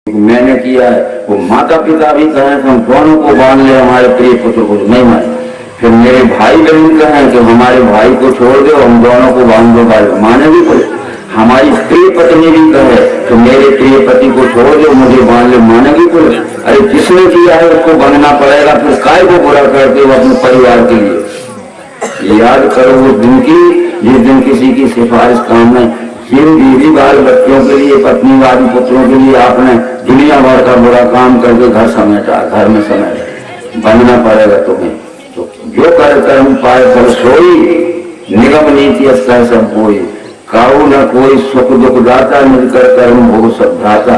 मैंने किया है। वो माता पिता भी कहें कि हम दोनों को बांध ले, हमारे प्रिय पुत्र को नहीं माने। फिर मेरे भाई बहन कहें कि हमारे भाई को छोड़ दो, हम दोनों को बांध दो, भाई माने भी पड़े। हमारी प्रिय पत्नी भी कहे कि मेरे प्रिय पति को छोड़ दो, मुझे बांध ले, माने भी पड़े। अरे जिसने किया है उसको बांधना पड़ेगा, फिर काय को बुरा करते हो अपने परिवार के लिए। याद करो उस दिन की जिस दिन किसी की सिफारिश काम में, जिन बीवी बाल बच्चों के लिए, पत्नी वाली पुत्रों के लिए आपने दुनिया भर का बुरा काम करके घर समेटा, घर में समेटा, बनना पड़ेगा तुम्हें। तो जो कर कर्म पाए फल सोई, निगम नीति अस्तर सब कोई, काऊ न कोई सुख दुख दाता, मिलकर कर्म भोग सब धाता।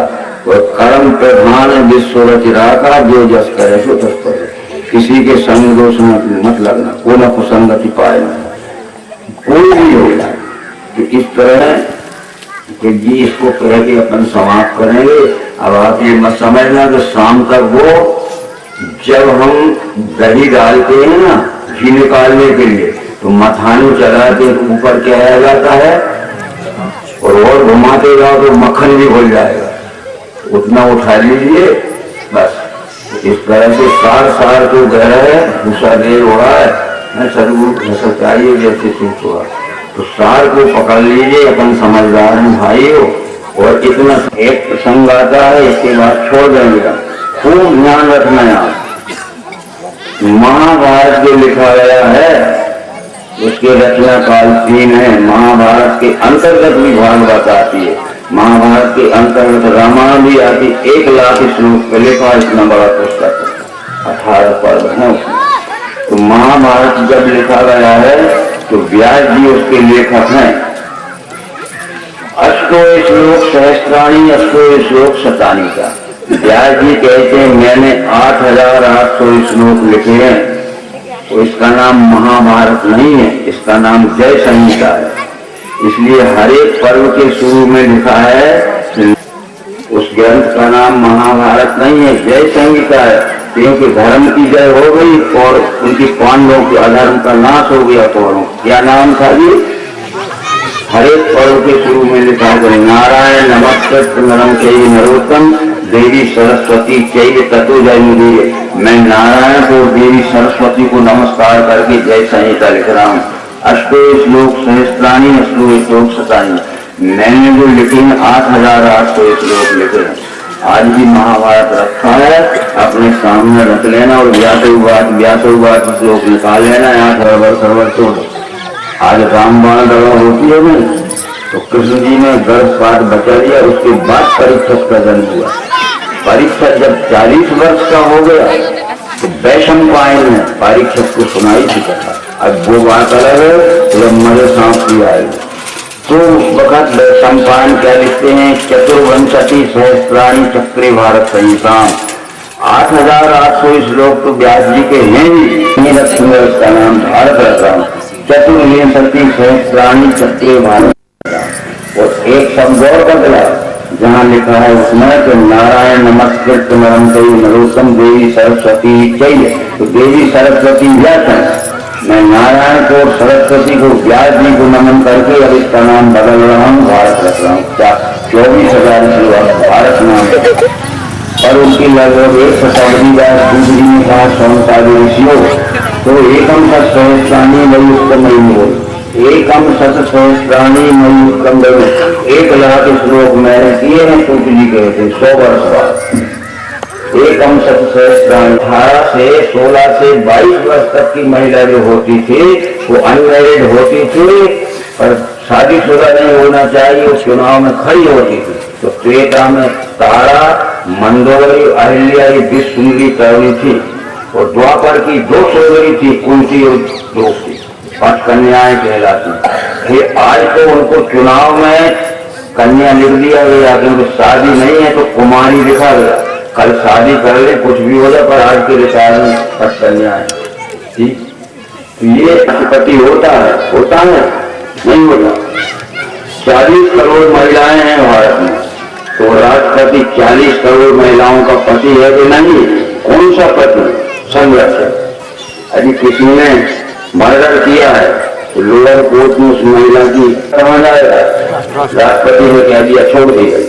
और कर्म प्रधान विश्व रच राखा, जो जस करे सो तस करे। किसी के संग दोष में मत लगना, को न कुसंगति पाए न कोई भी होगा। तो इस तरह कि जी इसको कह के अपन समाप्त करेंगे। अब आप ये मत समझना कि शाम तक वो जब हम दही डालते हैं ना घी निकालने के लिए, तो मथानी चलाते ऊपर क्या रह जाता है, और घुमाते जाओ तो मक्खन भी घुल जाएगा, उतना उठा लीजिए बस। इस तरह से सार सार को गह रहे दूसरा देर हो रहा है, सदगुरु चाहिए जैसे सूख हुआ, तो सार को पकड़ लीजिए, अपन समझदार हैं भाई हो। और इतना एक प्रसंग आता है, इसके बाद छोड़ देंगे। खूब ध्यान रखना आप, महाभारत जो लिखा गया है उसके रचना काल 3 है। महाभारत के अंतर्गत भी भागवत आती है, महाभारत के अंतर्गत रामायण भी आती। 1,00,000 श्लोक पे लिखा, इतना बड़ा पुस्तक, 18 पर्व है उसमें। तो महाभारत जब लिखा गया है तो व्यास जी उसके लेखक हैं। अष्टो श्लोक सहस्त्राणी, अष्टो श्लोक शतानी का। व्यास जी कहते हैं मैंने 8,800 श्लोक लिखे हैं। तो इसका नाम महाभारत नहीं है, इसका नाम जय संहिता है। इसलिए हर एक पर्व के शुरू में लिखा है, उस ग्रंथ का नाम महाभारत नहीं है, जय संहिता है। क्योंकि धर्म की जय हो गई और उनकी पांडवों के अधर्म का नाश हो गया। कौरों क्या नाम था जी? हर एक पर्व के शुरू में लिखा है नारायण नमस्कृत नरं चैव नरोत्तम देवी सरस्वती चैव ततो जयमुदीरये। मैं नारायण को, देवी सरस्वती को नमस्कार करके जय संहिता लिख रहा हूँ। अष्टो श्लोक सहस्त्राणी, अष्टो श्लोक शतानी। मैंने जो लिखे हैं 8,800 श्लोक लिखे हैं। आज भी महाभारत रखा है, अपने सामने रख लेना और व्यासोवाद श्लोक निकाल लेना। यहाँ सरवर तो आज रामबाण दवा होती है नहीं, तो कृष्ण जी ने गर्भपात बचा लिया। उसके बाद परीक्षित का जन्म हुआ। परीक्षित जब 40 वर्ष का हो गया तो वैशंपायन ने परीक्षित को सुनाई थी कथा। अब वो बात अलग है जब मरे सांप की आएगी। तो उस वक्त वैशंपायन क्या लिखते हैं, चतुर्विंशति सहस्त्राणी चक्रे भारत संहिता। 8,800 श्लोक तो व्यास जी के हैं ही, उसका नाम भारत रख रहा हूँ। चतुर्विंशति सहस्त्राणी चक्रे भारत। और एक शब्द और बदला, जहाँ लिखा है उसमें कि नारायण नमस्कृत नरं चैव नरोत्तम देवी सरस्वती चैव। तो देवी सरस्वती व्यास है, मैं नारायण को, सरस्वती को, व्यास जी को नमन करके अब इसका नाम बदल रहा हूँ, भारत रख रहा हूँ। 24,000 श्लोक भारत नाम है। और उनकी लगभग 1 शताब्दी बाद दूसरी ने कहा सौंताली ऋषियों, तो एकम सत सहस्त्राणी मई उत्तम हो, एकम सत सहस्त्राणी मई उत्तम। 1,00,000 श्लोक मैंने किए हैं, तुलसी जी कहते 100 वर्ष बाद। एकम सत सहस्त्राणी। 18 से 16 से 22 वर्ष तक की महिला जो होती थी वो अनमैरिड होती थी, पर शादीशुदा नहीं होना चाहिए, उस चुनाव में खड़ी होती थी। तो त्रेता में तारा, मंदोदरी, अहिल्या ये 20 सुंदरी तरुणी थी। और द्वापर की 2 सुंदरी थी, कुंती और द्रौपदी, 5 कन्याएं कहलाती। फिर आज तो उनको चुनाव में कन्या लिख दिया गया, क्योंकि शादी नहीं है तो कुमारी लिखा गया। कल शादी कर ले, कुछ भी हो जाए, पर आज के रिचार में 5 कन्याएं। ठीक, तो ये पति होता है नहीं होता। 40 करोड़ महिलाएं हैं भारत में, तो राष्ट्रपति 40 करोड़ महिलाओं का पति है कि नहीं? कौन सा पति? संरक्षक। यदि किसी ने मर्डर किया है तो लोअर कोर्ट में उस महिला की समझ आएगा, राष्ट्रपति ने कह दिया छोड़ दी गई।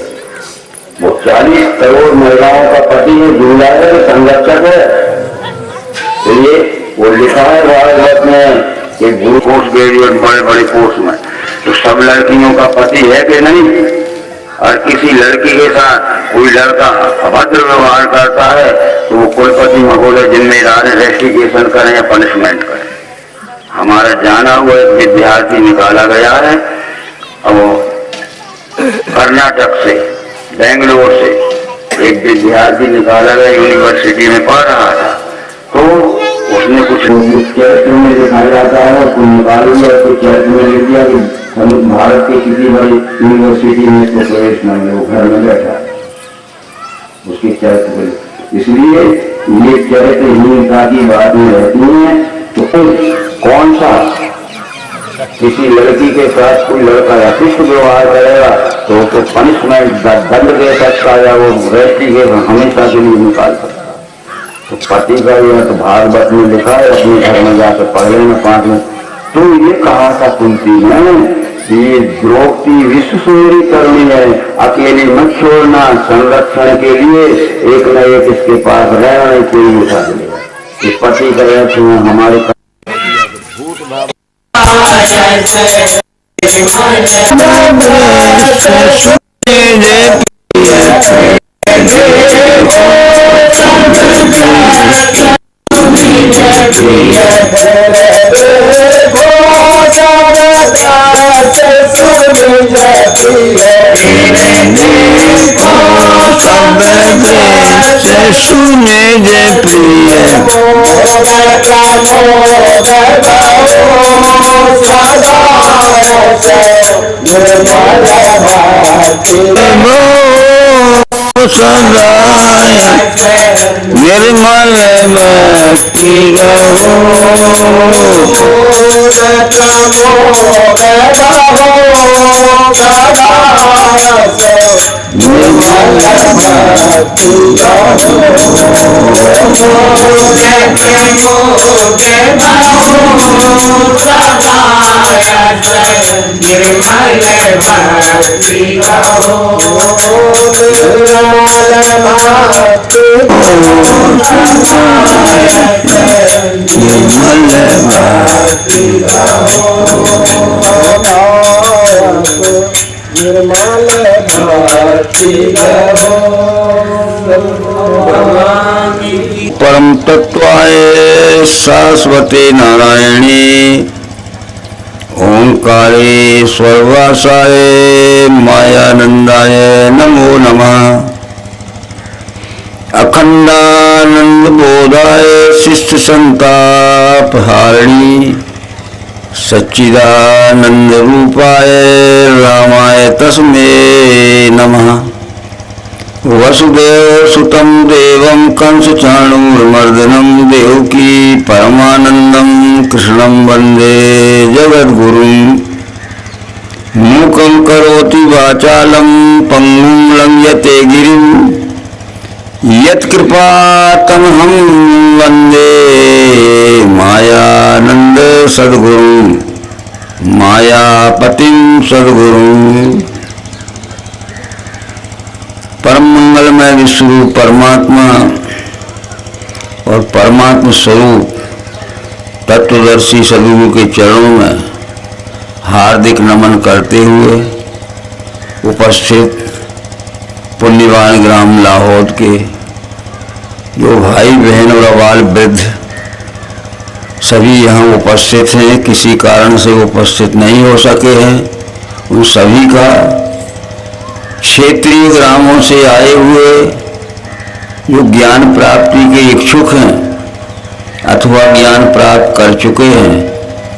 वो 40 करोड़ महिलाओं का पति है, दूल्हा है, संरक्षक है। तो ये वो लिखा है भारत में कि गुरु पोस्ट ग्रेजुएट बड़े बड़े पोस्ट में, तो सब लड़कियों का पति है कि नहीं? और किसी लड़की के साथ कोई लड़का अभद्र व्यवहार करता है तो वो कुलपति महोदय जिम्मेदार इन्वेस्टिगेशन करें या पनिशमेंट करें। हमारा जाना हुआ एक विद्यार्थी निकाला गया है, अब वो कर्नाटक से, बेंगलोर से एक विद्यार्थी निकाला गया, यूनिवर्सिटी में पढ़ रहा था, तो उसने कुछ चरित्र में दिखाया जाता है, उसको निकाल लिया, उसको चरित्र में लिख दिया कि हम भारत के किसी बड़ी यूनिवर्सिटी में इसको प्रवेश न मिले, वो घर में बैठा उसके चरित्र में। इसलिए ये चरित्रहीनता की बातें रहती हैं। तो कौन सा किसी लड़की के साथ कोई लड़का अशिष्ट व्यवहार करेगा तो उसको पनिशमेंट दंड दे सकता है, वो रेस्टिगेशन हमेशा के लिए निकाल सकता है। तो पति का यह तो भागवत में लिखा है, अपने घर में जाकर पढ़ लेना 5 मिनट। तो ये कहा था कुंती ने, ये द्रौपदी विश्व सुंदरी तरुणी है, अकेली मत छोड़ना, संरक्षण के लिए एक न एक इसके पास रहना, कोई उठा देगा। इस पति का हमारे सुने जे प्रिय निर्मल भक्ति परम तत्वाय शाश्वते नारायणी ओंकारे स्वर्वासाय मायानंदाय नमो नमः। अखंडानंद बोधाय शिष्ट संतापहारिणी सच्चिदानंद रूपाय रामाय तस्मै नमः। वसुदेव सुतं देवं कंस चाणूरमर्दनं देवकी परमानंदं कृष्णं वंदे जगद्गुरुं। मूकं करोति वाचालं पंगुं लंघयते गिरिं यत्कृपातमहं वंदे मायानंद सद्गुरुं मायापतिं सद्गुरुं। परम मंगलमय विश्वरूप परमात्मा और परमात्मा स्वरूप तत्वदर्शी सदगुरु के चरणों में हार्दिक नमन करते हुए उपस्थित पुण्यवान ग्राम लाहौद के जो भाई बहन और अबाल वृद्ध सभी यहाँ उपस्थित हैं, किसी कारण से उपस्थित नहीं हो सके हैं, उन सभी का क्षेत्रीय ग्रामों से आए हुए जो ज्ञान प्राप्ति के इच्छुक हैं अथवा ज्ञान प्राप्त कर चुके हैं,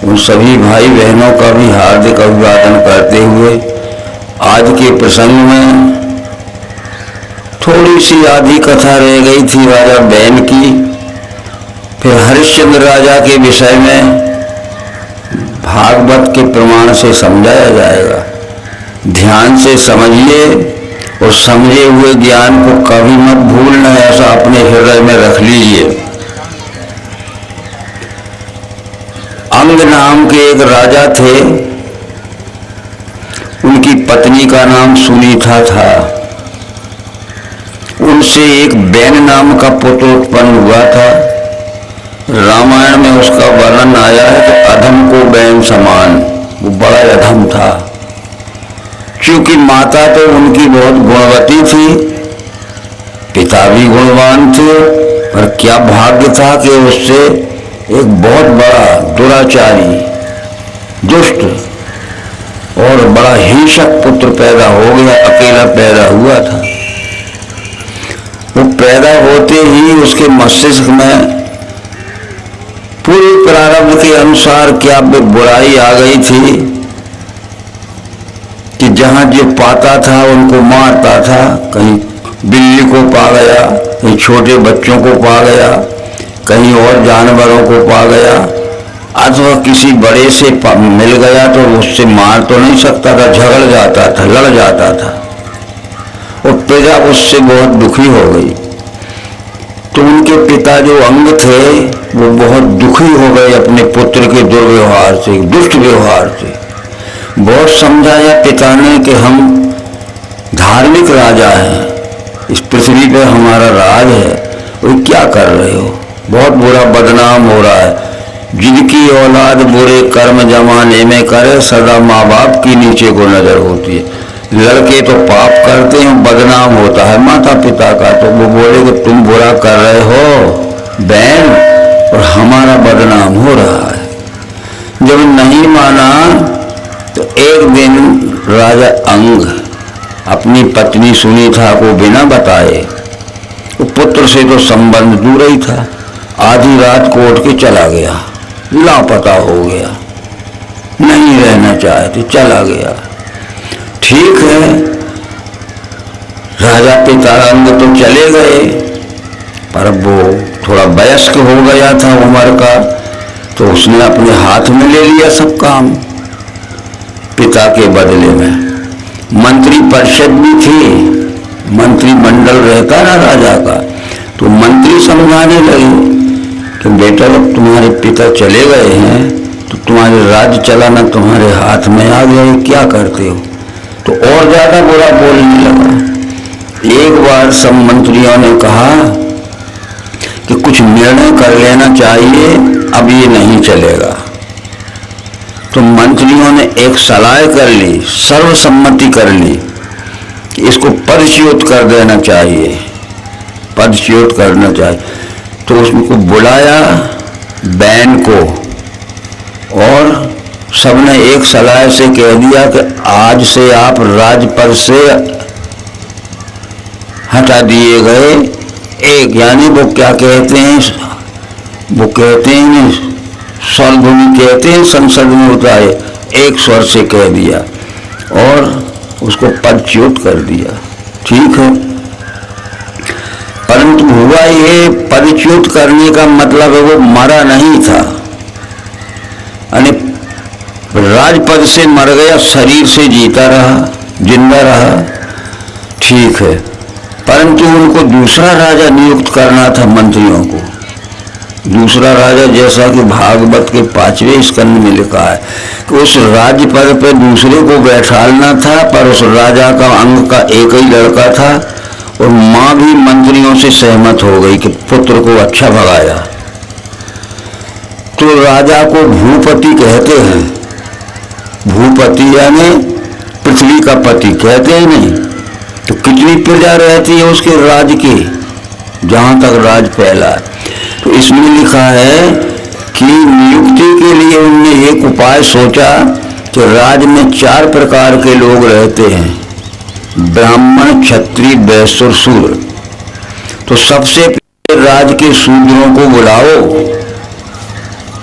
उन सभी भाई बहनों का भी हार्दिक अभिवादन करते हुए आज के प्रसंग में थोड़ी सी आधी कथा रह गई थी राजा बैन की, फिर हरिश्चंद्र राजा के विषय में भागवत के प्रमाण से समझाया जाएगा। ध्यान से समझिए और समझे हुए ज्ञान को कभी मत भूलना, ऐसा अपने हृदय में रख लीजिए। अंग नाम के एक राजा थे, उनकी पत्नी का नाम सुनीता था। उससे एक बैन नाम का पुत्र उत्पन्न हुआ था। रामायण में उसका वर्णन आया है कि अधम को बैन समान, वो बड़ा अधम था। क्योंकि माता तो उनकी बहुत गुणवती थी, पिता भी गुणवान थे, पर क्या भाग्य था कि उससे एक बहुत बड़ा दुराचारी, दुष्ट और बड़ा हिंसक पुत्र पैदा हो गया। अकेला पैदा हुआ था। वो पैदा होते ही उसके मस्तिष्क में पूरे प्रारब्ध के अनुसार क्या बुराई आ गई थी कि जहां जो पाता था उनको मारता था। कहीं बिल्ली को पा गया, कहीं छोटे बच्चों को पा गया, कहीं और जानवरों को पा गया, अथवा किसी बड़े से मिल गया तो उससे मार तो नहीं सकता था, झगड़ जाता था, लड़ जाता था। और प्रजा उससे बहुत दुखी हो गई। तो उनके पिता जो अंग थे वो बहुत दुखी हो गए अपने पुत्र के दुर्व्यवहार से, दुष्ट व्यवहार से। बहुत समझाया पिता ने कि हम धार्मिक राजा हैं, इस पृथ्वी पे हमारा राज है, वो क्या कर रहे हो, बहुत बुरा बदनाम हो रहा है। जिनकी औलाद बुरे कर्म जमाने में करे सदा माँ बाप की नीचे को नजर होती है। लड़के तो पाप करते हैं, बदनाम होता है माता पिता का। तो वो बोले कि तुम बुरा कर रहे हो बहन और हमारा बदनाम हो रहा है। जब नहीं माना तो एक दिन राजा अंग अपनी पत्नी सुनीता को बिना बताए, वो पुत्र से तो संबंध दूर ही था, आधी रात को उठ के चला गया, लापता हो गया, नहीं रहना चाहते, चला गया। ठीक है, राजा पिता अंग तो चले गए, पर वो थोड़ा वयस्क हो गया था उम्र का, तो उसने अपने हाथ में ले लिया सब काम पिता के बदले में। मंत्री परिषद भी थी, मंत्रिमंडल रहता ना राजा का, तो मंत्री समझाने लगे कि बेटा जब तुम्हारे पिता चले गए हैं तो तुम्हारे राज्य चलाना तुम्हारे हाथ में आ गया, क्या करते हो। तो और ज्यादा बुरा बोलने लगा। एक बार सब मंत्रियों ने कहा कि कुछ निर्णय कर लेना चाहिए, अब ये नहीं चलेगा। तो मंत्रियों ने एक सलाह कर ली, सर्वसम्मति कर ली कि इसको पदच्युत कर देना चाहिए, पदच्युत करना चाहिए। तो उसको बुलाया बैन को और सबने एक सलाह से कह दिया कि आज से आप राजपद से हटा दिए गए। एक यानी वो क्या कहते हैं, वो कहते हैं स्वरध्वनि कहते हैं, संसद में उतारे, एक स्वर से कह दिया और उसको पदच्युत कर दिया। ठीक है, परंतु हुआ ये पदच्युत करने का मतलब है वो मरा नहीं था, यानी राजपद से मर गया, शरीर से जीता रहा, जिंदा रहा। ठीक है, परंतु उनको दूसरा राजा नियुक्त करना था मंत्रियों को। दूसरा राजा, जैसा कि भागवत के 5वें स्कंद में लिखा है कि उस राज्य पद पे दूसरे को बैठालना था, पर उस राजा का अंग का एक ही लड़का था और माँ भी मंत्रियों से सहमत हो गई कि पुत्र को अच्छा भगाया। तो राजा को भूपति कहते हैं, भूपति यानी पृथ्वी का पति कहते हैं नहीं। तो कितनी प्रजा रहती है उसके राज्य की, जहां तक राज फैला। तो इसमें लिखा है कि नियुक्ति के लिए उन्होंने एक उपाय सोचा कि राज्य में 4 प्रकार के लोग रहते हैं, ब्राह्मण, क्षत्रिय, वैश्य और शूद्र। तो सबसे पहले राज्य के शूद्रों को बुलाओ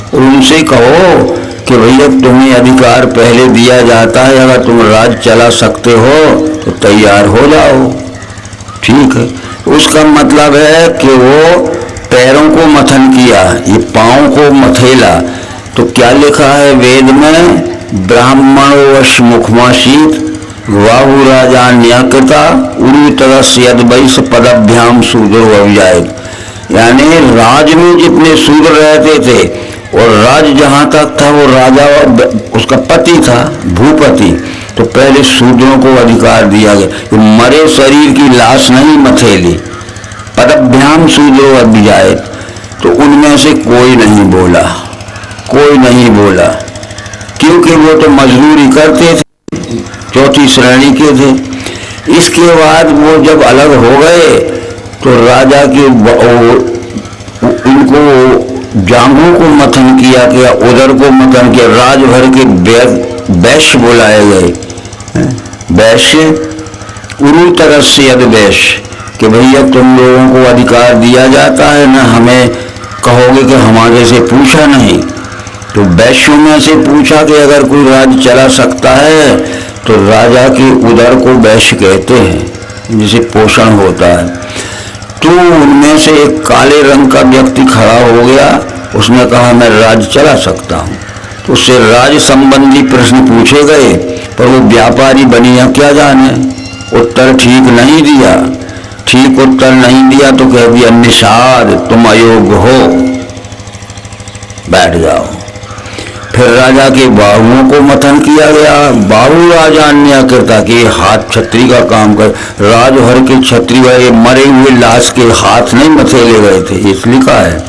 और उनसे कहो कि भैया तुम्हें अधिकार पहले दिया जाता है, अगर तुम राज्य चला सकते हो तो तैयार हो जाओ। ठीक है, उसका मतलब है कि वो पैरों को मथन किया, ये पाँव को मथेला। तो क्या लिखा है वेद में, ब्राह्मण वश मुखमाशीत वाहु राजा न्याकृता उड़ी तरस यद वैश्य पदभ्याम शूद्र अव्यायत। यानी राज में जितने शूद्र रहते थे और राज जहां तक था वो राजा उसका पति था, भूपति। तो पहले शूद्रों को अधिकार दिया गया, मरे शरीर की लाश नहीं मथेली, पदभ्याम शूद्रो अभिजायत, तो उनमें से कोई नहीं बोला, कोई नहीं बोला, क्योंकि वो तो मजदूरी करते थे, चौथी श्रेणी के थे। इसके बाद वो जब अलग हो गए तो राजा के उनको जांघों को मथन किया गया, उदर को मथन किया, राजभर के वैश्य बुलाए गए, वैश्य उरु तरह से अदवैश्य, कि भैया तुम लोगों को अधिकार दिया जाता है ना, हमें कहोगे कि हमारे से पूछा नहीं। तो वैश्यों में से पूछा कि अगर कोई राज्य चला सकता है तो राजा के उदर को वैश्य कहते हैं, जिसे पोषण होता है। तो उनमें से एक काले रंग का व्यक्ति खड़ा हो गया, उसने कहा मैं राज्य चला सकता हूँ। तो उससे राज्य संबंधी प्रश्न पूछे गए, पर वो व्यापारी बनिया क्या जाने, उत्तर ठीक नहीं दिया। ठीक उत्तर नहीं दिया तो कह दिया निषाद तुम अयोग्य हो, बैठ जाओ। फिर राजा के बाहुओं को मथन किया गया, बाहु राजान्य करता कि हाथ छतरी का काम कर, राजभर के छतरी वाले मरे हुए लाश के हाथ नहीं मथेले गए थे, इसलिए कहा है।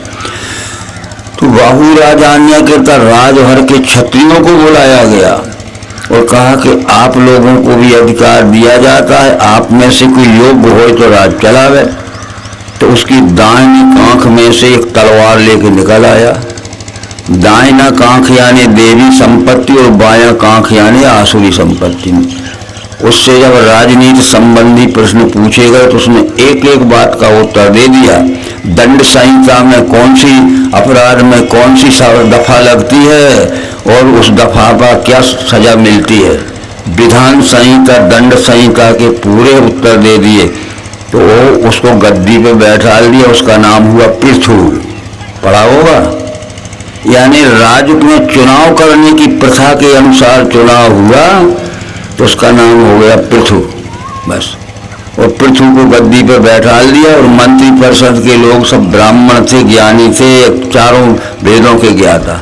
तो बाहु राजान्य करता राजभर के छत्रियों को बुलाया गया और कहा कि आप लोगों को भी अधिकार दिया जाता है, आप में से कोई योग्य हो तो राज चलावे। तो उसकी दाहिनी आंख में से एक तलवार लेके निकल आया। दाहिना कांख यानी देवी संपत्ति और बायां कांख यानी आसुरी संपत्ति। उससे जब राजनीति संबंधी प्रश्न पूछे गए तो उसने एक एक बात का उत्तर दे दिया। दंड संहिता में कौन सी अपराध में कौन सी दफा लगती है और उस दफा का क्या सजा मिलती है, विधान संहिता दंड संहिता के पूरे उत्तर दे दिए। तो वो उसको गद्दी पे बैठा लिया, उसका नाम हुआ पृथु। पढ़ा होगा, यानी राज्य में चुनाव करने की प्रथा के अनुसार चुनाव हुआ तो उसका नाम हो गया पृथु, बस। और पृथु को गद्दी पर बैठा लिया और मंत्री परिषद के लोग सब ब्राह्मण थे, ज्ञानी थे, चारों वेदों के ज्ञाता।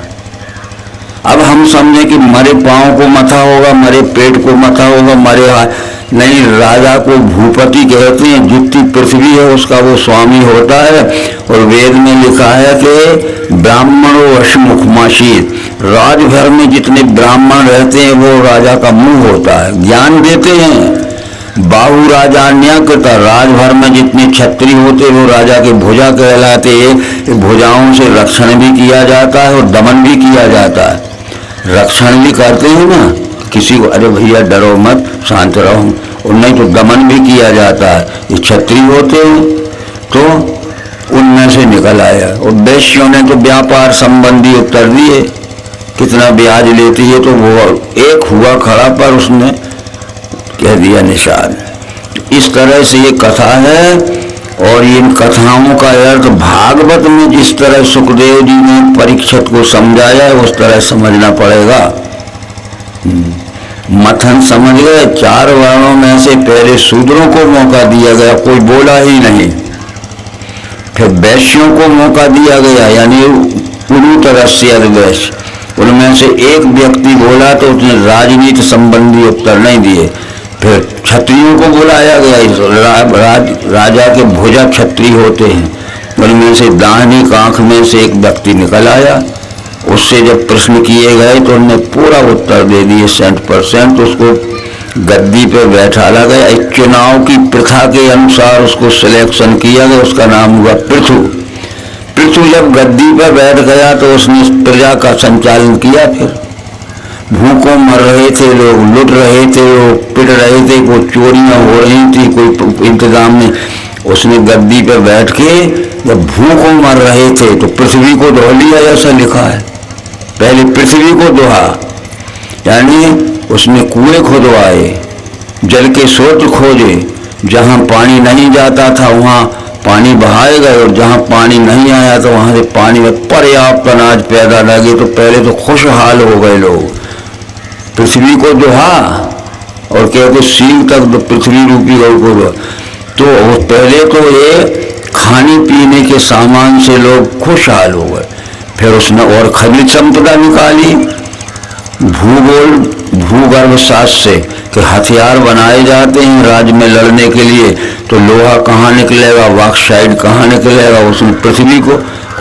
अब हम समझे कि मरे पांव को मथा होगा, मरे पेट को मथा होगा, मरे नहीं, राजा को भूपति कहते हैं, जितनी पृथ्वी है उसका वो स्वामी होता है। और वेद में लिखा है कि ब्राह्मणों वशमुखमाशीर, राजभर में जितने ब्राह्मण रहते हैं वो राजा का मुंह होता है, ज्ञान देते हैं। बाहु राजान्या करता, राजभर में जितने छत्री होते वो राजा के भुजा कहलाते हैं। भुजाओं से रक्षण भी किया जाता है और दमन भी किया जाता है। रक्षण भी करते हैं ना, किसी को अरे भैया डरो मत, शांत रहो, और नहीं तो दमन भी किया जाता है। ये छत्री होते हैं, तो उनमें से निकल आया। और वैश्यों ने तो व्यापार संबंधी उत्तर दिए, कितना ब्याज लेती है, तो वो एक हुआ खड़ा पर उसने कह दिया निषाद। इस तरह से ये कथा है। और इन कथाओं का अर्थ भागवत में जिस तरह सुखदेव जी ने परीक्षित को समझाया है उस तरह समझना पड़ेगा। मथन समझ गए, 4 वर्णों में से पहले शूद्रों को मौका दिया गया, कोई बोला ही नहीं। फिर वैश्यों को मौका दिया गया, यानी उरु तरह से अदवैश्य, उनमें से एक व्यक्ति बोला तो उसने राजनीति संबंधी उत्तर नहीं दिए। फिर क्षत्रियों को बुलाया गया, राजा के भुजा क्षत्रिय होते हैं, उनमें से दाहिनी आंख में से एक व्यक्ति निकल आया। उससे जब प्रश्न किए गए तो उन्होंने पूरा उत्तर दे दिए 100%। उसको गद्दी पे बैठा गया, एक चुनाव की प्रथा के अनुसार उसको सिलेक्शन किया गया, उसका नाम हुआ पृथु। पृथु जब गद्दी पर बैठ गया तो उसने प्रजा का संचालन किया। फिर भूखों मर रहे थे लोग, लुट रहे थे लोग, पिट रहे थे, कोई चोरियां हो रही थी, कोई इंतजाम नहीं। उसने गद्दी पर बैठ के जब भूखों मर रहे थे तो पृथ्वी को धो लिया, ऐसा लिखा है। पहले पृथ्वी को दोहा, यानी उसने कुएं खुदवाए, जल के स्रोत खोजे, जहां पानी नहीं जाता था वहां पानी बहाए गए, और जहां पानी नहीं आया तो वहां से पानी में पर्याप्त अनाज पैदा लगे। तो पहले तो खुशहाल हो गए लोग। पृथ्वी को दोहा और कहते सील तक तो पृथ्वी रूपी गौ को दोहा। तो पहले तो ये खाने पीने के सामान से लोग खुशहाल हो गए। फिर उसने और खनिज संपदा निकाली, भूगोल भूगर्भ शास्त्र से कि हथियार बनाए जाते हैं राज्य में लड़ने के लिए, तो लोहा कहाँ निकलेगा, बॉक्साइट कहाँ निकलेगा, उसने पृथ्वी को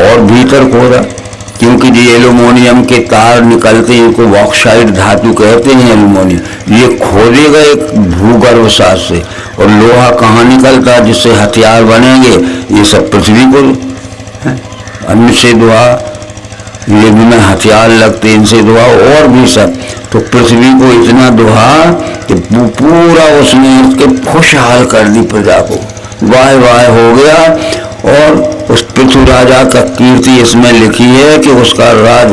और भीतर खोदा, क्योंकि ये एल्यूमिनियम के तार निकलते हैं, इनको बॉक्साइट धातु कहते हैं एल्यूमिनियम, ये खोदे गए भूगर्भ शास्त्र से। और लोहा कहाँ निकलता जिससे हथियार बनेंगे, ये सब पृथ्वी को अन्न से दुआ, ये भी में हथियार लगते इनसे दुआ और भी सब, तो पृथ्वी को इतना दुआ कि पूरा उसने उसके खुशहाल कर दी प्रजा को, वाह वाह हो गया। और उस पृथ्वी राजा का कीर्ति इसमें लिखी है कि उसका राज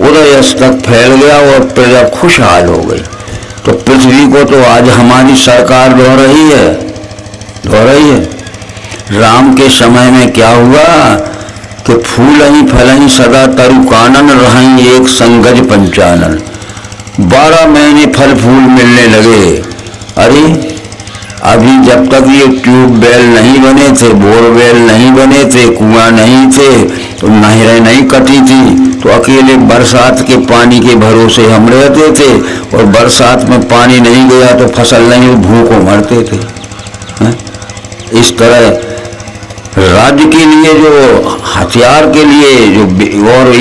उदयस तक फैल गया और प्रजा खुशहाल हो गई। तो पृथ्वी को तो आज हमारी सरकार ढो रही है। राम के समय में क्या हुआ कि फूलहि फलहि सदा तरु कानन रहहि एक संगज पंचानन, 12 महीने फल फूल मिलने लगे। अरे अभी जब तक ये ट्यूबवेल नहीं बने थे, बोरवेल नहीं बने थे, कुआं नहीं थे, तो नहरें नहीं कटी थी, तो अकेले बरसात के पानी के भरोसे हम रहते थे, और बरसात में पानी नहीं गया तो फसल नहीं, भूखों मरते थे। इस तरह राज्य के लिए जो हथियार के लिए जो और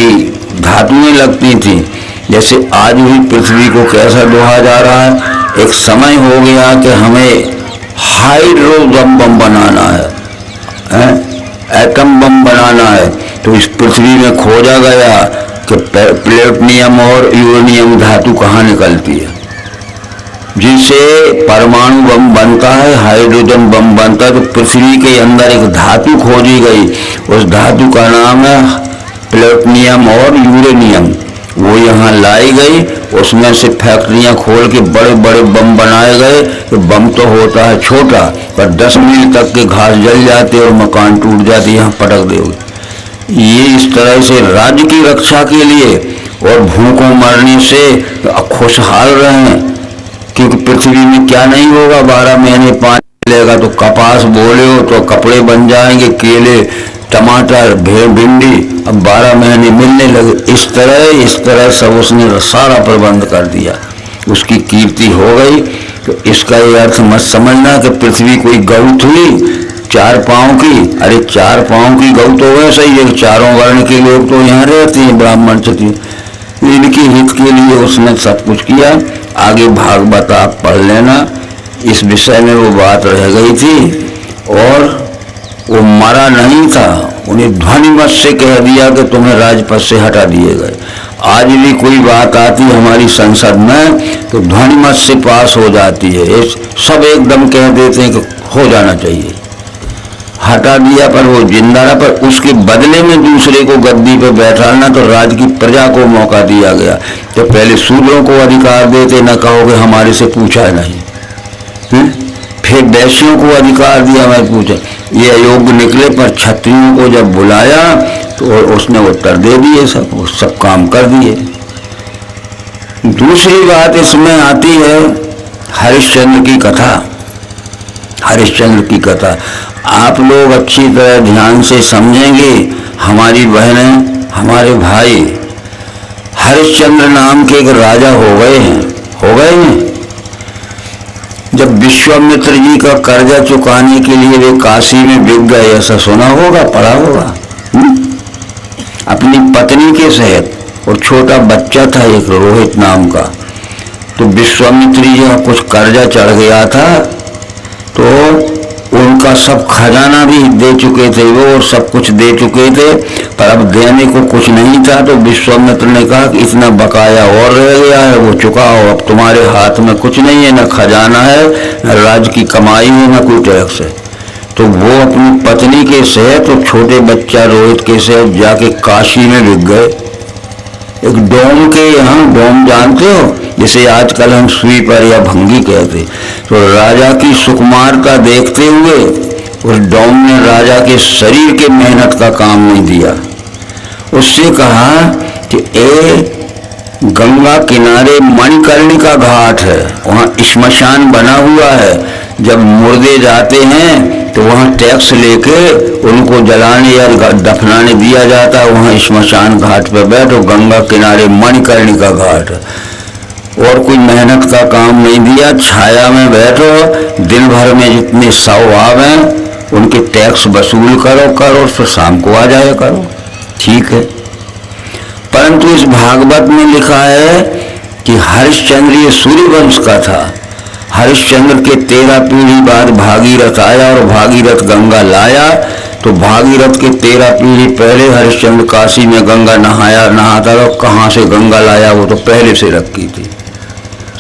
धातुएं लगती थी, जैसे आज भी पृथ्वी को कैसा दोहा जा रहा है। एक समय हो गया कि हमें हाइड्रोजन बम बनाना है, एटम बम बनाना है, तो इस पृथ्वी में खोजा गया कि प्लेटिनियम और यूरेनियम धातु कहाँ निकलती है, जिससे परमाणु बम बनता है, हाइड्रोजन बम बनता है। तो पृथ्वी के अंदर एक धातु खोजी गई, उस धातु का नाम है प्लेटिनियम और यूरेनियम, वो यहाँ लाई गई, उसमें से फैक्ट्रियाँ खोल के बड़े बड़े बम बनाए गए। तो बम तो होता है छोटा, पर 10 मील तक के घास जल जाते और मकान टूट जाते, यहाँ पटक दे। ये इस तरह से राज्य की रक्षा के लिए और भूखों मरने से खुशहाल रहे, क्योंकि पृथ्वी में क्या नहीं होगा, 12 महीने पानी मिलेगा तो कपास बोले हो तो कपड़े बन जाएंगे, केले टमाटर भिंडी अब 12 महीने मिलने लगे। इस तरह सब उसने सारा प्रबंध कर दिया, उसकी कीर्ति हो गई। तो इसका ये अर्थ मत समझना कि पृथ्वी कोई गौ थी 4 पांव की। अरे 4 पांव की गौ तो वैसे ही है, चारों वर्ण के लोग तो यहाँ रहते हैं, ब्राह्मण क्षत्रिय, इनके हित के लिए उसने सब कुछ किया। आगे भागवत आप पढ़ लेना, इस विषय में वो बात रह गई थी। और वो मरा नहीं था, उन्हें ध्वनिमत से कह दिया कि तुम्हें राजपद से हटा दिए गए। आज भी कोई बात आती हमारी संसद में तो ध्वनिमत से पास हो जाती है, सब एकदम कह देते हैं कि हो जाना चाहिए, हटा दिया, पर वो जिंदा रहा। पर उसके बदले में दूसरे को गद्दी पे बैठाना, तो राज्य की प्रजा को मौका दिया गया। तो पहले शूद्रों को अधिकार देते, न कहोगे हमारे से पूछा नहीं, फिर वैश्यों को अधिकार दिया, मैं पूछा, ये अयोग्य निकले, पर क्षत्रियों को जब बुलाया तो उसने उत्तर दे दिए, सब काम कर दिए। दूसरी बात इसमें आती है हरिश्चंद्र की कथा। हरिश्चंद्र की कथा आप लोग अच्छी तरह ध्यान से समझेंगे, हमारी बहनें, हमारे भाई। हरिश्चंद्र नाम के एक राजा हो गए हैं। जब विश्वामित्र जी का कर्जा चुकाने के लिए वे काशी में बिक गए, ऐसा सुना होगा, पढ़ा होगा, अपनी पत्नी के सहित, और छोटा बच्चा था एक रोहित नाम का। तो विश्वामित्र जी का कुछ कर्जा चढ़ गया था, तो उनका सब खजाना भी दे चुके थे वो, और सब कुछ दे चुके थे, पर अब देने को कुछ नहीं था। तो विश्वामित्र ने कहा कि इतना बकाया और रह गया है, वो चुकाओ, अब तुम्हारे हाथ में कुछ नहीं है, न खजाना है, न राज्य की कमाई है, न कोई टैक्स है। तो वो अपनी पत्नी के सहित और छोटे बच्चा रोहित के सहित जाके काशी में बिक गए। एक डोम के यहाँ, डोम जानते हो, जिसे आजकल हम स्वीपर या भंगी कहते। तो राजा की सुकुमारता देखते हुए उस डोम ने राजा के शरीर के मेहनत का काम नहीं दिया। उससे कहा कि गंगा किनारे मणिकर्णिका घाट है, वहाँ श्मशान बना हुआ है, जब मुर्दे जाते हैं तो वहाँ टैक्स लेके उनको जलाने या दफनाने दिया जाता है। वहाँ श्मशान घाट पे बैठो, गंगा किनारे मणिकर्णिका घाट, और कोई मेहनत का काम नहीं दिया, छाया में बैठो, दिन भर में जितने 100 आवे उनके टैक्स वसूल करो, फिर शाम को आ जाया करो, ठीक है। परंतु इस भागवत में लिखा है कि हरिश्चंद्र ये सूर्यवंश का था। हरिश्चंद्र के 13 पीढ़ी बाद भागीरथ आया और भागीरथ गंगा लाया। तो भागीरथ के 13 पीढ़ी पहले हरिश्चंद्र काशी में गंगा नहाता था। कहाँ से गंगा लाया, वो तो पहले से रखी थी।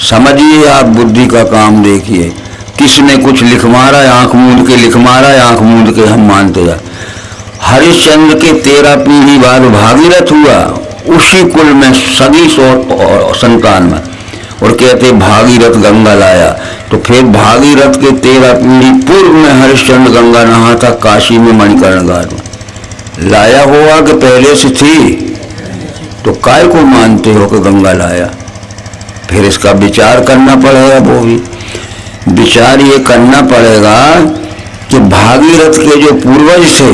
समझिए आप, बुद्धि का काम देखिए। किसने कुछ लिख मारा, आंख मूंद के लिख मारा, आंख मूंद के हम मानते हैं। हरिश्चंद्र के 13 पीढ़ी बाद भागीरथ हुआ, उसी कुल में सदी संतान में, और कहते भागीरथ गंगा लाया। तो फिर भागीरथ के 13 पीढ़ी पूर्व में हरिश्चंद्र गंगा नहाता काशी में मणिकर्ण घाट में। लाया हुआ कि पहले से थी? तो काय को मानते हो कि गंगा लाया? फिर इसका विचार करना पड़ेगा। वो भी विचार ये करना पड़ेगा कि भागीरथ के जो पूर्वज थे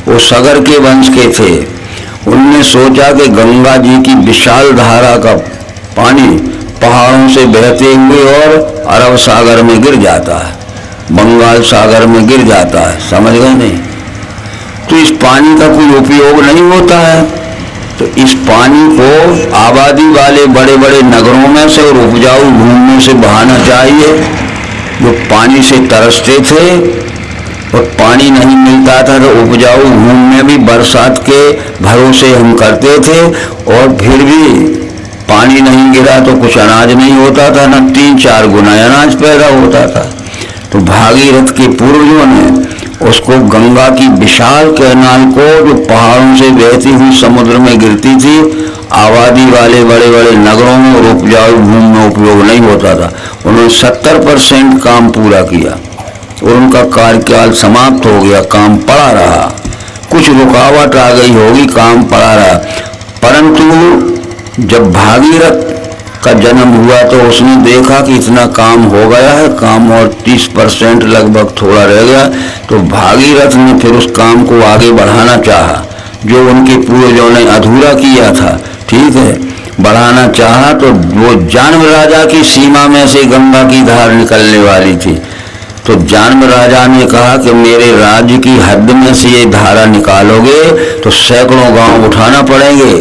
वो सगर के वंश के थे। उनने सोचा कि गंगा जी की विशाल धारा का पानी पहाड़ों से बहते हुए और अरब सागर में गिर जाता है, बंगाल सागर में गिर जाता है, समझ गए नहीं? तो इस पानी का कोई उपयोग नहीं होता है। तो इस पानी को आबादी वाले बड़े बड़े नगरों में से और उपजाऊ भूमि से बहाना चाहिए। जो पानी से तरसते थे और पानी नहीं मिलता था तो उपजाऊ भूमि में भी बरसात के भरोसे हम करते थे, और फिर भी पानी नहीं गिरा तो कुछ अनाज नहीं होता था, न 3-4 गुना अनाज पैदा होता था। तो भागीरथ के पूर्वजों ने उसको गंगा की विशाल कैनाल को, जो पहाड़ों से बहती हुई समुद्र में गिरती थी, आबादी वाले बड़े बड़े नगरों में और उपजाऊ भूमि में उपयोग नहीं होता था, उन्होंने 70% काम पूरा किया और उनका कार्यकाल समाप्त हो गया। काम पड़ा रहा, कुछ रुकावट आ गई होगी, काम पड़ा रहा। परंतु जब भागीरथ का जन्म हुआ तो उसने देखा कि इतना काम हो गया है, काम और 30% लगभग थोड़ा रह गया। तो भागीरथ ने फिर उस काम को आगे बढ़ाना चाहा, जो उनके पूर्वजों ने अधूरा किया था, ठीक है, बढ़ाना चाहा। तो वो जान्म राजा की सीमा में से गंगा की धार निकलने वाली थी। तो जान्म राजा ने कहा कि मेरे राज्य की हद में से ये धारा निकालोगे तो सैकड़ों गांव उठाना पड़ेंगे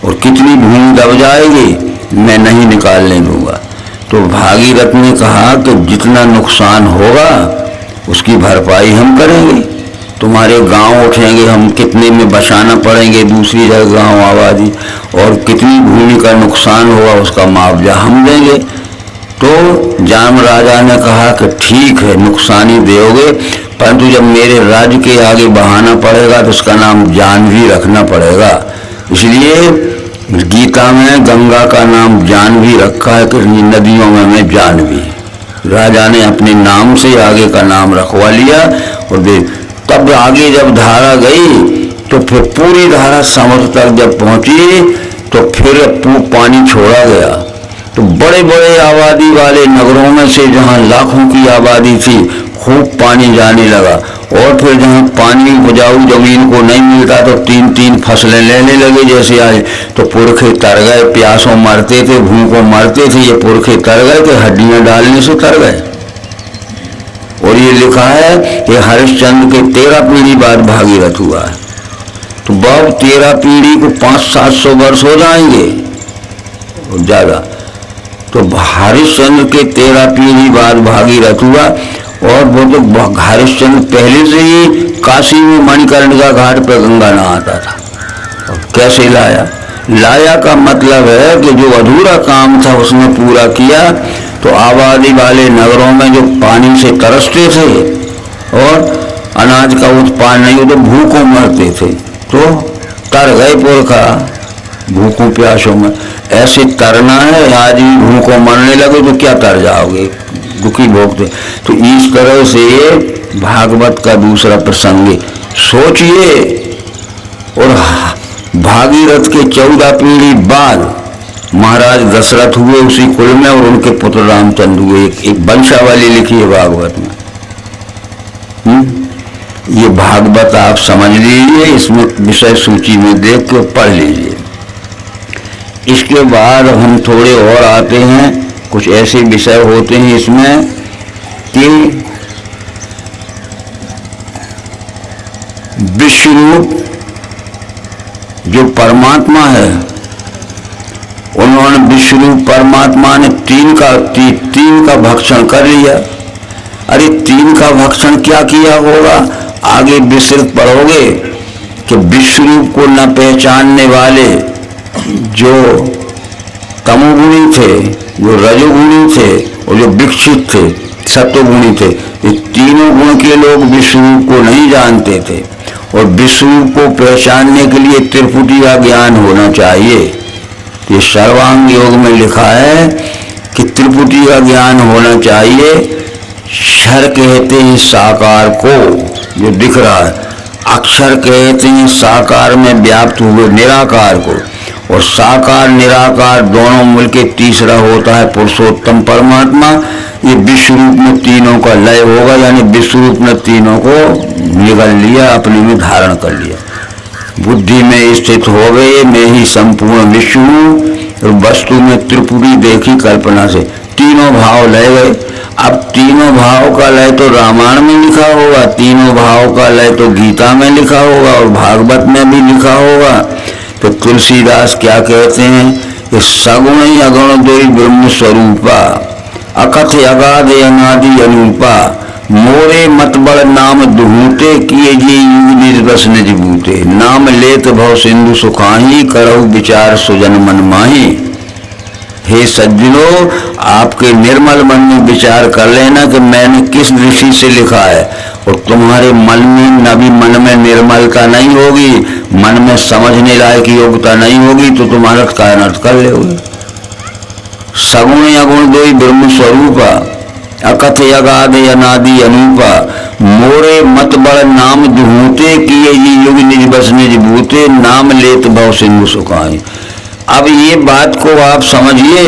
और कितनी भूमि दब जाएगी, मैं नहीं निकालने दूंगा। तो भागीरथ ने कहा कि जितना नुकसान होगा उसकी भरपाई हम करेंगे, तुम्हारे गांव उठेंगे, हम कितने में बसाना पड़ेंगे दूसरी जगह गांव आबादी, और कितनी भूमि का नुकसान होगा उसका मुआवजा हम देंगे। तो जाम राजा ने कहा कि ठीक है, नुकसानी दोगे, परंतु जब मेरे राज्य के आगे बहाना पड़ेगा तो उसका नाम जानवी रखना पड़ेगा। इसलिए गीता में गंगा का नाम जानवी रखा है कि नदियों में मैं जानवी। राजा ने अपने नाम से आगे का नाम रखवा लिया और तब आगे जब धारा गई तो फिर पूरी धारा समुद्र तक जब पहुंची तो फिर पानी छोड़ा गया। तो बड़े बड़े आबादी वाले नगरों में से जहां लाखों की आबादी थी खूब पानी जाने लगा, और फिर जहां पानी उपजाऊ जमीन को नहीं मिलता तो 3-3 फसलें लेने लगे। जैसे आज तो पुरखे तर गए, प्यासों मरते थे, भूखों मरते थे, ये पुरखे तर गए कि हड्डियां डालने से तर गए। और ये लिखा है कि हरिश्चंद्र के 13 पीढ़ी बाद भागीरथ हुआ है। तो बहुत 13 पीढ़ी को 500-700 वर्ष हो जाएंगे और ज्यादा। तो हरिश्चंद्र के 13 पीढ़ी बाद भागीरथ हुआ, और वो तो हरिश्चंद्र पहले से ही काशी में मणिकर्णिका घाट पर गंगा नहाता था। और कैसे लाया? लाया का मतलब है कि जो अधूरा काम था उसने पूरा किया। तो आबादी वाले नगरों में जो पानी से तरसते थे और अनाज का उत्पादन नहीं हो तो भूखों मरते थे, तो तर गए पुरखा भूखों प्यासों में। ऐसे तरना है, आज भी भूखों मरने लगे तो क्या तर जाओगे, दुखी भोगते। तो इस तरह से भागवत का दूसरा प्रसंग सोचिए। और भागीरथ के 14 पीढ़ी बाद महाराज दशरथ हुए उसी कुल में, और उनके पुत्र रामचंद्र हुए। एक वंशावली लिखी है भागवत में। ये भागवत आप समझ लीजिए, इसमें विषय सूची में देख के पढ़ लीजिए। इसके बाद हम थोड़े और आते हैं, कुछ ऐसे विषय होते हैं इसमें कि विश्वरूप जो परमात्मा है, उन्होंने विश्वरूप परमात्मा ने तीन का भक्षण कर लिया। अरे तीन का भक्षण क्या किया होगा, आगे विस्तृत पढ़ोगे कि विश्वरूप को न पहचानने वाले जो तमोगुणी थे, जो रजोगुणी थे और जो विकसित थे सत्वगुणी थे, ये तीनों गुण के लोग विश्वरूप को नहीं जानते थे। और विश्वरूप को पहचानने के लिए त्रिपुटी का ज्ञान होना चाहिए। ये सर्वांग योग में लिखा है कि त्रिपुटी का ज्ञान होना चाहिए। क्षर कहते हैं साकार को, जो दिख रहा है, अक्षर कहते हैं साकार में व्याप्त हुए निराकार को, और साकार निराकार दोनों मिलके तीसरा होता है पुरुषोत्तम परमात्मा। ये विश्वरूप में तीनों का लय होगा, यानी विश्वरूप ने तीनों को निगल लिया, अपने में धारण कर लिया। बुद्धि में स्थित हो गए, मैं ही संपूर्ण विश्व हूँ, और वस्तु में त्रिपुटी देखी कल्पना से तीनों भाव लय गए। अब तीनों भाव का लय तो रामायण में लिखा होगा, तीनों भाव का लय तो गीता में लिखा होगा और भागवत में भी लिखा होगा। तो तुलसीदास क्या कहते हैं कि सगुण अगुण दोई ब्रह्म स्वरूपा, अकथ अगाध अनादि अनूपा, मोरे मत बड़ नाम दुहूते, किए जी युग निज बस निज बूते, नाम लेत भव सिंधु सुखाही, करहु विचार सुजन मन माही। हे सज्जनों, आपके निर्मल मन में विचार कर लेना कि मैंने किस दृष्टि से लिखा है, और तुम्हारे मन में नभी मन में निर्मलता नहीं होगी, मन में समझने लायक योग्यता नहीं होगी, तो तुम अनर्थ का अनर्थ कर लोगे। सगुण अगुण दोई ब्रह्म स्वरूपा, अकथ अगाध अनादि अनूपा, मोरे मत बड़ नाम दुहूते, किए जी युग निज बस निज बूते, नाम लेत भव सिंधु सुखाई। अब ये बात को आप समझिए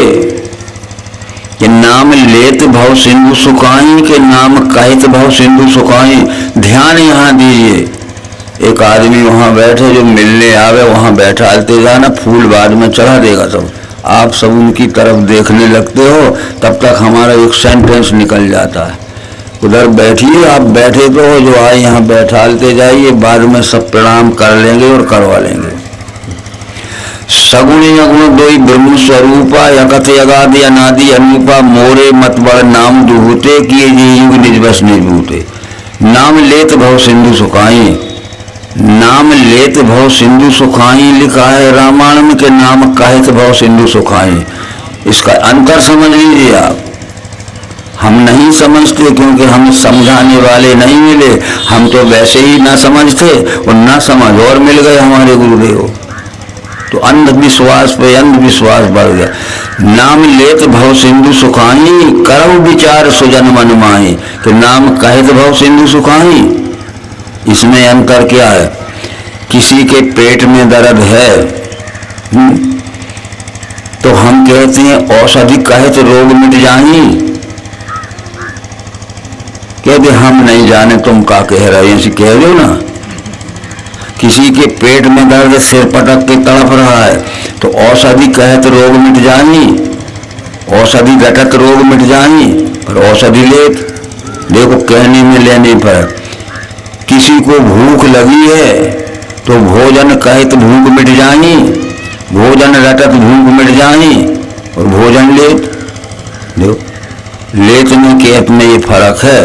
कि नाम लेत भव सिंधु सुखाई के नाम कहत भव सिंधु सुखाई। ध्यान यहाँ दीजिए। एक आदमी वहाँ बैठे, जो मिलने आवे वहाँ बैठालते जाना, फूल बाद में चढ़ा देगा। सब आप सब उनकी तरफ देखने लगते हो, तब तक हमारा एक सेंटेंस निकल जाता है। उधर बैठिए, आप बैठे तो हो, जो आए यहाँ बैठालते जाइए, बाद में सब प्रणाम कर लेंगे और करवा लेंगे। सगुण अगुण दोई ब्रह्म स्वरूपा, अकथ अगाध अनादि अनूपा, मोरे मत बड़ नाम दुहूते, किए जी युग निज बस निज बूते, नाम लेत भव सिंधु सुखाई। नाम लेत भव सिंधु सुखाई लिखा है रामायण में, के नाम कहत भव सिंधु सुखाई। इसका अंतर समझ लीजिए आप। हम नहीं समझते क्योंकि हम समझाने वाले नहीं मिले, हम तो वैसे ही ना समझते और ना समझ और मिल गए हमारे गुरुदेव, तो अंधविश्वास पे अंधविश्वास बढ़ गया। नाम लेत भव सिंधु सुखाई, करहु विचार सुजन मन माही, कि नाम कहत भव सिंधु सुखाई। इसमें अंतर क्या है? किसी के पेट में दर्द है तो हम कहते हैं औषधि कहत रोग मिट जाही, कहते हम नहीं जाने तुम का कह रहे हैं, ऐसे कह रहे हो ना। किसी के पेट में दर्द, सिर पटक के तड़प रहा है तो औषधि कहत रोग मिट जाही, औषधि घटत रोग मिट जाही, और औषधि लेत। देखो कहने में लेने पर। किसी को भूख लगी है तो भोजन कहत भूख मिट जाही, भोजन रटत भूख मिट जाही, और भोजन लेत। देखो लेत में कहत में ये फर्क है।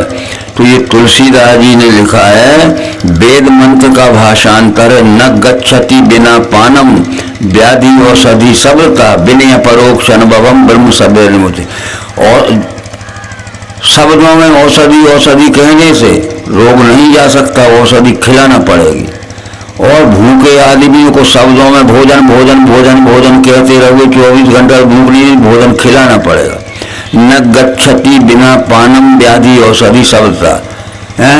तो ये तुलसीदास जी ने लिखा है, वेद मंत्र का भाषांतर, न गच्छति बिना पानम, व्याधि औषधि शब्दता, विनय परोक्ष अनुभवम ब्रह्म सबेर मुझे। और शब्दों में औषधि औषधि कहने से रोग नहीं जा सकता, औषधि खिलाना पड़ेगी। और भूखे आदमियों को शब्दों में भोजन भोजन भोजन भोजन कहते रहोगे, 24 घंटा भूख नहीं, भोजन खिलाना पड़ेगा। न गच्छति बिना पानम, व्याधि औषधि शब्दता है।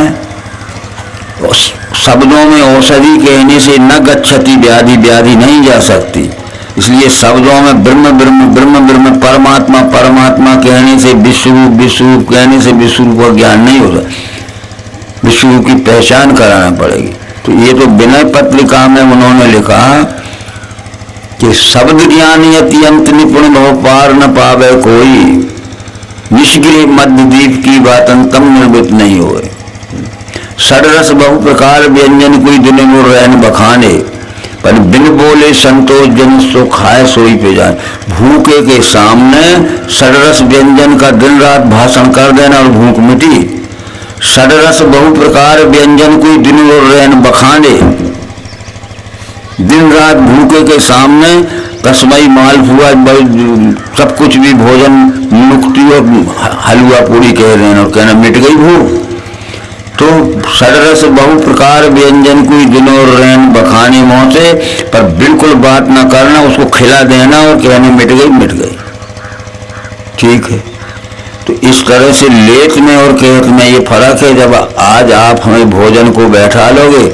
शब्दों में औषधि कहने से न गच्छति, व्याधि व्याधि नहीं जा सकती। इसलिए शब्दों में ब्रह्म ब्रह्म ब्रह्म ब्रह्म, परमात्मा परमात्मा कहने से, विश्वरूप विश्वरूप कहने से विश्वरूप का ज्ञान नहीं होता। विष्णु की पहचान कराना पड़ेगी। तो ये तो विनय पत्रिका में उन्होंने लिखा कि शब्द ज्ञान अत्यंत निपुण भव पार न पावे कोई, निष्गृह मध्य दीप की बात अंतम निर्मित नहीं होए। षडरस बहु प्रकार व्यंजन कोई दिन मुर रहन बखाने, पर बिन बोले संतोष जन सो खाए सोई पे जाए। भूखे के सामने षडरस व्यंजन का दिन रात भाषण कर देना और भूख मिटी। षडरस बहु प्रकार व्यंजन कोई दिन मुर रहन बखाने, दिन रात भूखे के सामने कसमई मालपुआ सब कुछ भी भोजन मुक्ति और हलवा पूरी कह रहे हैं और कहना मिट गई भूख। तो षडरस बहु प्रकार व्यंजन कोई दिन और रहन बखाने मुँह से, पर बिल्कुल बात ना करना, उसको खिला देना और कहने मिट गई। ठीक है। तो इस तरह से लेख में और कहत में ये फर्क है। जब आज आप हमें भोजन को बैठा लोगे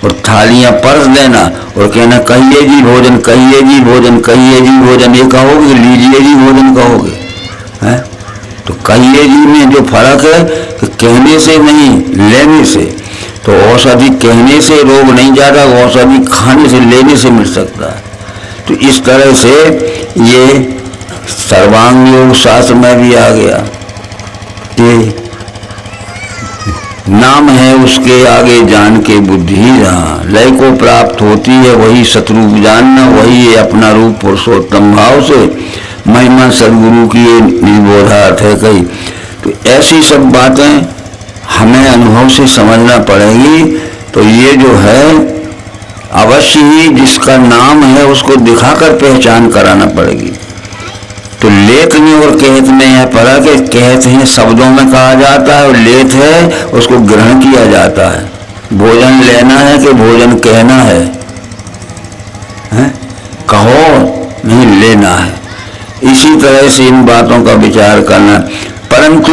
और थालियां परस देना और कहना कहिए जी भोजन, कहिए जी भोजन, कहिए जी भोजन, ये कहोगे, लीजिए जी भोजन कहोगे, हैं? तो कहिए जी में जो फर्क है कि कहने से नहीं, लेने से। तो औषधि कहने से रोग नहीं जाता, औषधि खाने से, लेने से मिल सकता है। तो इस तरह से ये सर्वांग योग शास्त्र में भी आ गया कि नाम है उसके आगे जान के बुद्धि जहाँ, लय को प्राप्त होती है वही शत्रु जानना, वही है अपना रूप पुरुषोत्तम भाव से। महिमा सदगुरु की ये निबोधार्थ है कही। तो ऐसी सब बातें हमें अनुभव से समझना पड़ेगी। तो ये जो है अवश्य ही जिसका नाम है उसको दिखाकर पहचान कराना पड़ेगी। तो लेख में और कहत में यह पड़ा कि कहत है शब्दों में कहा जाता है और लेख है उसको ग्रहण किया जाता है। भोजन लेना है कि भोजन कहना है? कहो नहीं, लेना है। इसी तरह से इन बातों का विचार करना। परंतु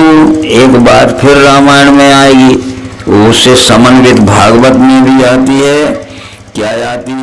एक बात फिर रामायण में आएगी, उससे समन्वित भागवत में भी आती है। क्या आती है?